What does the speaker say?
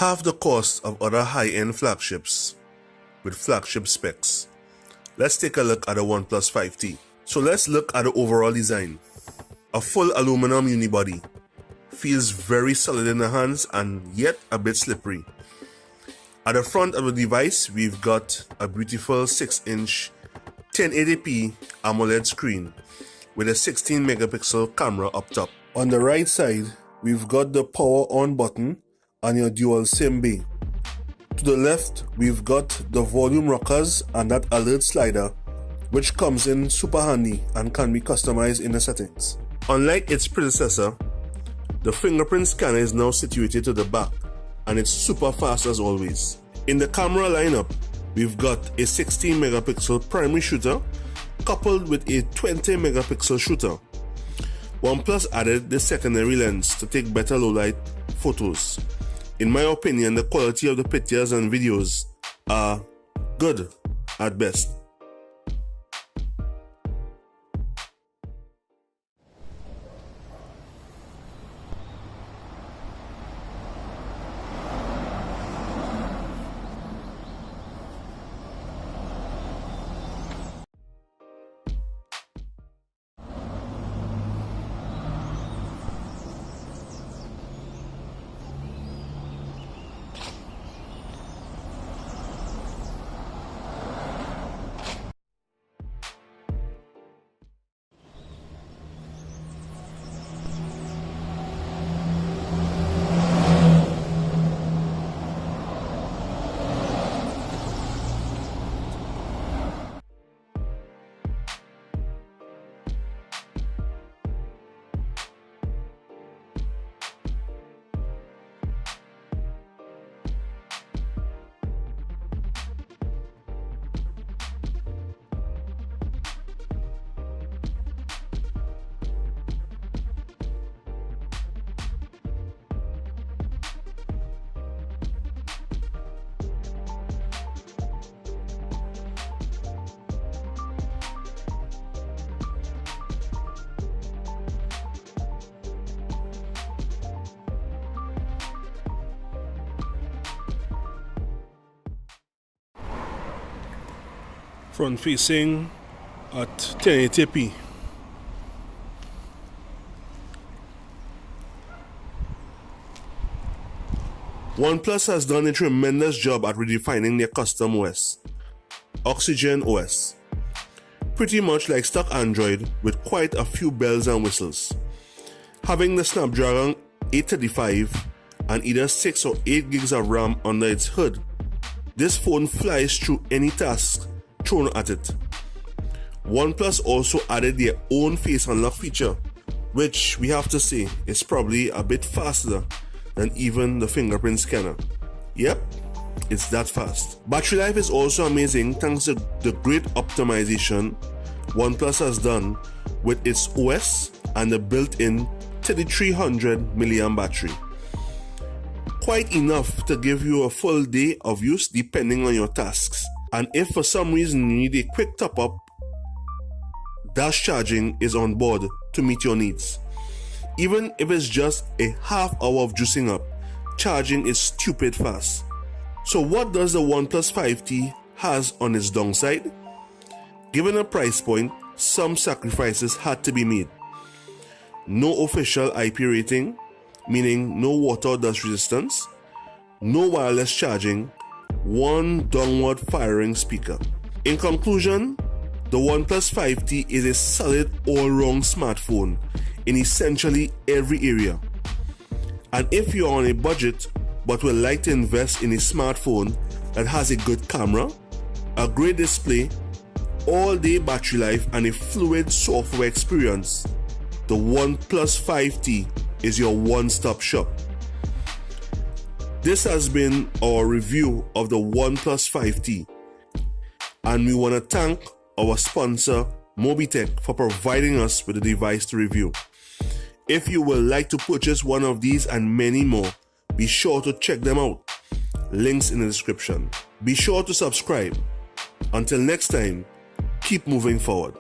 half the cost of other high-end flagships with flagship specs. Let's take a look at the OnePlus 5T. So let's look at the overall design. A full aluminum unibody. Feels very solid in the hands and yet a bit slippery. At the front of the device, we've got a beautiful 6-inch 1080p AMOLED screen with a 16 megapixel camera up top. On the right side, we've got the power on button and your dual SIM bay. To the left, we've got the volume rockers and that alert slider, which comes in super handy and can be customized in the settings. Unlike its predecessor, the fingerprint scanner is now situated to the back and it's super fast as always. In the camera lineup, we've got a 16 megapixel primary shooter coupled with a 20 megapixel shooter. OnePlus added the secondary lens to take better low light photos. In my opinion, the quality of the pictures and videos are good at best. Front facing at 1080p. OnePlus has done a tremendous job at redefining their custom OS, Oxygen OS. Pretty much like stock Android with quite a few bells and whistles. Having the Snapdragon 835 and either 6 or 8 gigs of RAM under its hood, this phone flies through any task thrown at it. OnePlus also added their own face unlock feature, which we have to say is probably a bit faster than even the fingerprint scanner. Yep, it's that fast. Battery life is also amazing thanks to the great optimization OnePlus has done with its OS and the built-in 3300 mAh battery. Quite enough to give you a full day of use depending on your tasks. And if for some reason you need a quick top-up, dash charging is on board to meet your needs. Even if it's just a half hour of juicing up, charging is stupid fast. So what does the OnePlus 5T has on its downside? Given a price point, some sacrifices had to be made. No official IP rating, meaning no water or dust resistance, no wireless charging, one downward firing speaker. In conclusion, the OnePlus 5T is a solid all-round smartphone in essentially every area. And if you're on a budget but would like to invest in a smartphone that has a good camera, a great display, all-day battery life and a fluid software experience, the OnePlus 5T is your one-stop shop. This has been our review of the OnePlus 5T, and we want to thank our sponsor Mobitech for providing us with the device to review. If you would like to purchase one of these and many more, be sure to check them out. Links in the description. Be sure to subscribe. Until next time, keep moving forward.